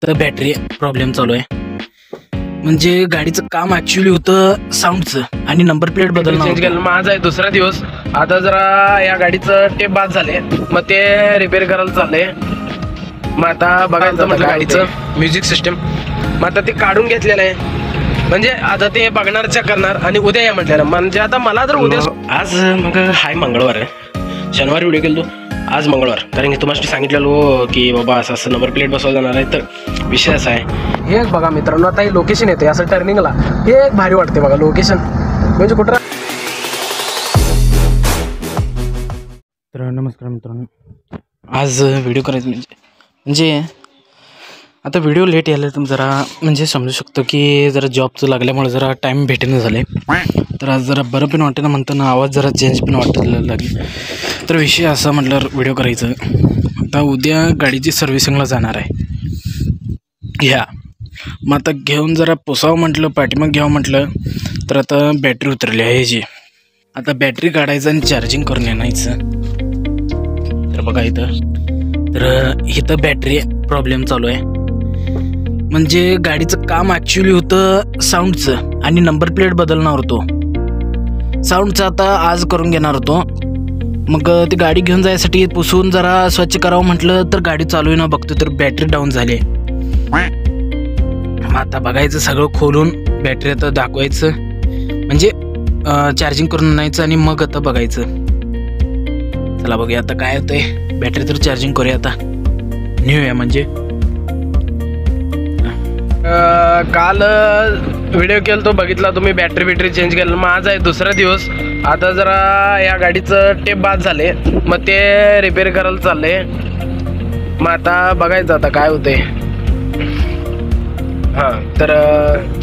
तर battery problem चालू आहे. म्हणजे गाडीचं काम ऍक्च्युअली होतं साऊंडचं आणि नंबर प्लेट बदलणं चेंज केलं. माझा आहे दुसरा दिवस. आता जरा या गाडीचं टेप बाद झाले, मग ते रिपेअर करायला चाललंय. मग आता बघायचं म्हटलं गाडीचं म्युझिक सिस्टम. मग आता ते काढून घेतलेलं आहे. म्हणजे आता ते बघणार चेक करणार आणि उद्या या म्हटलेलं. म्हणजे आता मला तर उद्या आज मग हाय मंगळवार आहे. शनिवारी व्हिडिओ केलो, आज मंगळवार. कारण की तुम्हाला सांगितलेलो की बाबा असं असं नंबर प्लेट बसवलं जाणार आहे. तर विषय असा आहे, हे बघा मित्रांनो, आता हे लोकेशन येते असं टर्निंगला. हे एक भारी वाटते बघा लोकेशन. म्हणजे कुठं. तर नमस्कार मित्रांनो, आज व्हिडिओ करायचं म्हणजे आता व्हिडिओ लेट यायला तर जरा म्हणजे समजू शकतो की जरा जॉबचं लागल्यामुळे जरा टाईम भेटेनं झालं आहे. तर आज जरा बरं पण वाटेना म्हणताना आवाज जरा चेंज पण वाटायला लागेल. तर विषय असा म्हटल्यावर व्हिडिओ करायचं. आता उद्या गाडीची सर्व्हिसिंगला जाणार आहे. ह्या मग आता घेऊन जरा पुसावं म्हटलं, पाठीमाग घ्यावं म्हटलं, तर आता बॅटरी उतरली आहे ह्याची. आता बॅटरी काढायचं आणि चार्जिंग करून आणायचं. तर बघा इथं बॅटरी प्रॉब्लेम चालू आहे. म्हणजे गाडीचं काम ॲक्च्युअली होतं साऊंडचं आणि नंबर प्लेट बदलणार होतो. साऊंडचं आता आज करून घेणार होतो. मग ती गाडी घेऊन जायसाठी पुसून जरा स्वच्छ करावं म्हटलं, तर गाडी चालू आहे ना बघतो तर बॅटरी डाऊन झाली. आता बघायचं सगळं खोलून बॅटरी आता दाखवायचं, म्हणजे चार्जिंग करून आणायचं आणि मग आता बघायचं. चला बघूया आता काय होतंय. बॅटरी तर चार्जिंग करूया आता, नेऊया. म्हणजे काल व्हिडिओ केला तो बघितला तुम्ही, बॅटरी चेंज केलं. माझा आहे दुसरा दिवस. आता जरा या गाडीचं टेप बाद झाले, मग ते रिपेअर करायला चाललंय. मग आता बघायचं आता काय होतंय. हां, तर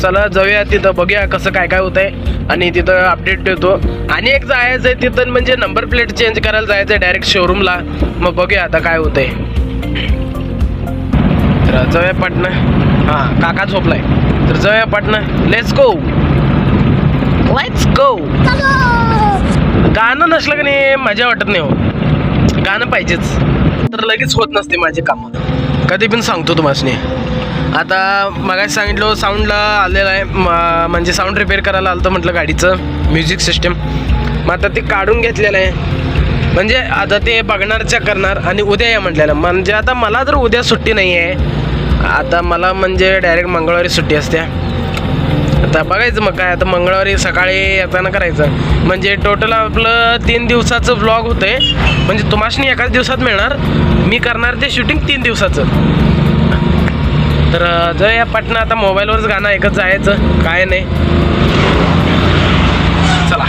चला जाऊया तिथं, बघूया कसं काय काय होतंय आणि तिथं अपडेट देतो. आणि एक जायचं आहे तिथं, म्हणजे नंबर प्लेट चेंज करायला जायचं आहे डायरेक्ट शोरूमला. मग बघूया आता काय होतंय. तर जाऊया पटना. हां, काका झोपलाय तर जाऊया पटना. Let's go. गाणं नसलं की नाही मजा वाटत नाही. हो, गाणं पाहिजेच. तर लगेच होत नसते माझे काम, कधी पण सांगतो तुम्हाला. आता मगाशी सांगितलं साऊंडला आलेलं आहे, म्हणजे साऊंड रिपेअर करायला आलं तर म्हटलं गाडीचं म्युझिक सिस्टम. मग आता ते काढून घेतलेलं आहे. म्हणजे आता ते बघणार चेक करणार आणि उद्या या म्हटलेलं. म्हणजे आता मला तर उद्या सुट्टी नाही आहे. आता मला म्हणजे डायरेक्ट मंगळवारी सुट्टी असते. आता बघायचं मग काय. आता मंगळवारी सकाळी येताना करायचं. म्हणजे टोटल आपलं 3 दिवसाचं व्लॉग होतं आहे. म्हणजे तुम्हाला एकाच दिवसात मिळणार. मी करणार ते शूटिंग 3 दिवसाचं. तर जाऊया पटना. आता मोबाईलवरच गाणं ऐकत जायचं, काय नाही. चला.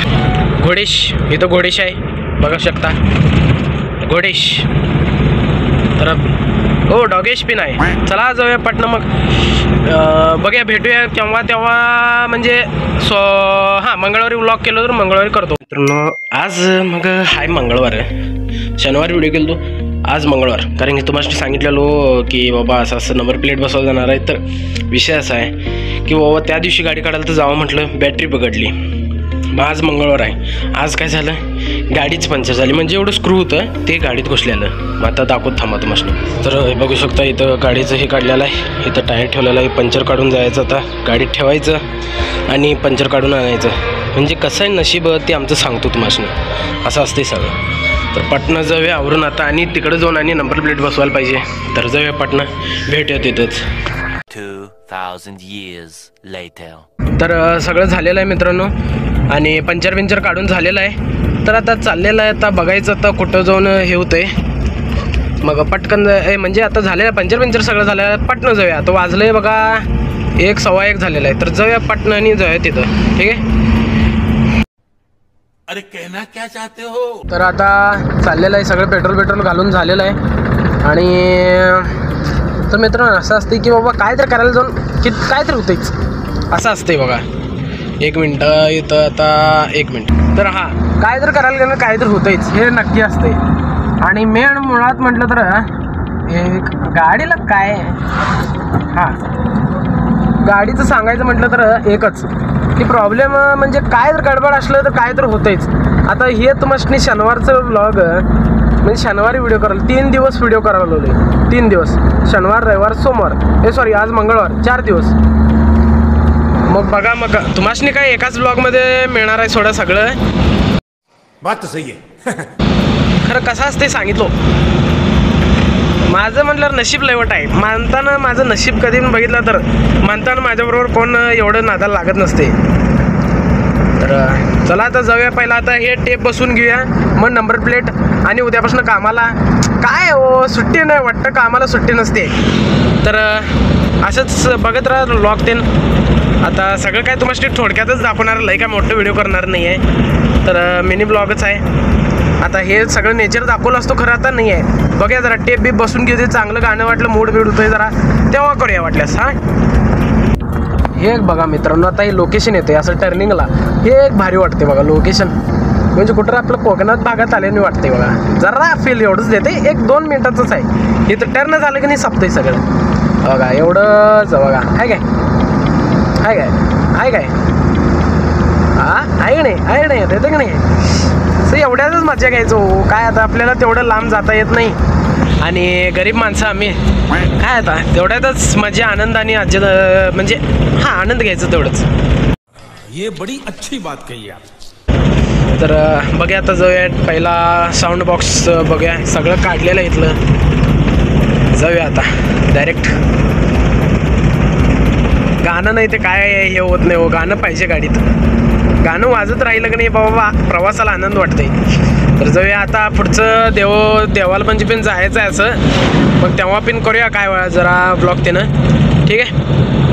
घोडेश, इथं घोडेश आहे बघू शकता. घोडेश तर हो डॉगेश पिन आहे. चला जाऊया पटना. मग बघूया भेटूया केव्हा तेव्हा. म्हणजे हां, मंगळवारी व्लॉग केलं तर मंगळवारी करतो. मित्रांनो आज मग हाय मंगळवार आहे. शनिवारी व्हिडिओ केलो, आज मंगळवार. कारण की तुम्हाला सांगितलेलो की बाबा असं असं नंबर प्लेट बसवलं जाणार आहे. तर विषय असा आहे की बाबा त्या दिवशी गाडी काढायला तर जावं म्हटलं, बॅटरी पकडली. मग आज मंगळवार आहे. आज काय झालं, गाडीच पंक्चर झाली. म्हणजे एवढं स्क्रू होतं ते गाडीत घुसलेलं. मग आता दाखवत थांबा तुम्हाला. तर हे बघू शकता इथं गाडीचं हे काढलेलं आहे. इथं टायर ठेवलेलं आहे. पंक्चर काढून जायचं, आता गाडीत ठेवायचं आणि पंक्चर काढून आणायचं. म्हणजे कसं आहे नशीब ते आमचं सांगतो तुम्हाला. असं असते सगळं. तर पटना जाऊया आवरून आता आणि तिकडे जाऊन आणि नंबर प्लेट बसवायला पाहिजे. तर जाऊया पटना, भेटूया तिथंच. 2000 years later. तर सगळं झालेलं आहे मित्रांनो आणि पंक्चर काढून झालेलं आहे. तर आता चाललेलं आहे. आता बघायचं आता कुठं जाऊन हे होतंय. मग पटकन म्हणजे आता झालेलं आहे पंक्चर सगळं झालं आहे. पटना जाऊया. आता वाजलं आहे बघा 1, 1:15 झालेलं आहे. तर जाऊया पटना आणि जाऊया तिथं, ठीक आहे. अरे कहना क्या चाहते हो. तर आता चाललेलं आहे सगळं, पेट्रोल घालून झालेलं आहे. आणि तर मित्रांनो असं असते की बाबा काय तर करायला जाऊन की काय तर होतेच, असं असते बघा. 1 मिनटं इथं, आता 1 मिनट. तर हां, काय तर करायला गेलं काय तर होतेच, हे नक्की असते. आणि मेन मुळात म्हटलं तर एक गाडीला काय हां, गाडीचं सांगायचं म्हटलं तर एकच की प्रॉब्लेम म्हणजे काय जर गडबड असलं तर काय तर होतेच. आता हे तुम्हाला शनिवारचं व्लॉग म्हणजे शनिवारी व्हिडिओ करायला 3 दिवस व्हिडिओ करायला लावले. 3 दिवस, शनिवार रविवार सोमवार, सॉरी आज मंगळवार, 4 दिवस. मग बघा, मग तुम्हासनी काय एकाच ब्लॉगमध्ये मिळणार आहे सोडा सगळं. बात तो सही आहे. खरं कसं असते सांगितलो. माझं म्हटलं नशीब लयवट आहे. मानताना माझं नशीब कधी बघितलं तर मानताना माझ्याबरोबर कोण एवढं नादाला लागत नसते. तर चला आता जाऊया. पहिला आता हे टेप बसून घेऊया, मग नंबर प्लेट, आणि उद्यापासून कामाला. काय हो सुट्टी नाही वाटतं, कामाला सुट्टी नसते. तर असंच बघत राहा व्लॉग. आता सगळं काय तुम्हाला थोडक्यातच दाखवणार, लय काय मोठं व्हिडिओ करणार नाही आहे. तर मिनी ब्लॉगच आहे. आता हे सगळं नेचर दाखवलं असतो, खरं आता नाही आहे. बघूया जरा टेप बीप बसून घेऊ दे, चांगलं गाणं वाटलं, मूड बीड होतोय जरा, तेव्हा करूया वाटल्यास. हां हे एक बघा मित्रांनो, आता हे लोकेशन येते असं टर्निंगला. हे एक भारी वाटते बघा लोकेशन, म्हणजे कुठं आपलं कोकणात भागात आल्याने वाटते बघा. जरा फील एवढंच देते, 1-2 मिनिटाचंच आहे. इथं टर्न झालं की नाही सपतंय सगळं बघा. एवढंच बघा. आहे काय, आहे काय, आहे काय, आहे नाही, आहे नाही, येतं की नाही. एवढ्याच मजा घ्यायचो. काय आता आपल्याला तेवढं लांब जाता येत नाही, आणि गरीब माणसं आम्ही. काय आता तेवढ्यातच मजा, आनंद आणि म्हणजे हां आनंद घ्यायचं तेवढंच. ये बड़ी अच्छी बात कही आप. तर बघूया आता जाऊया. पहिला साऊंड बॉक्स बघूया, सगळं काढलेलं आहे इथलं. जाऊया आता डायरेक्ट. गाणं नाही ते काय हे होत नाही हो, गाणं पाहिजे गाडीत. गाणं वाजत राहिलं की नाही बाबा, प्रवासाला आनंद वाटते. तर जाऊया आता. पुढचं देवाला म्हणजे पण जायचं आहे असं, मग तेव्हा पण करूया काय जरा ब्लॉग त्यानं. ठीक आहे.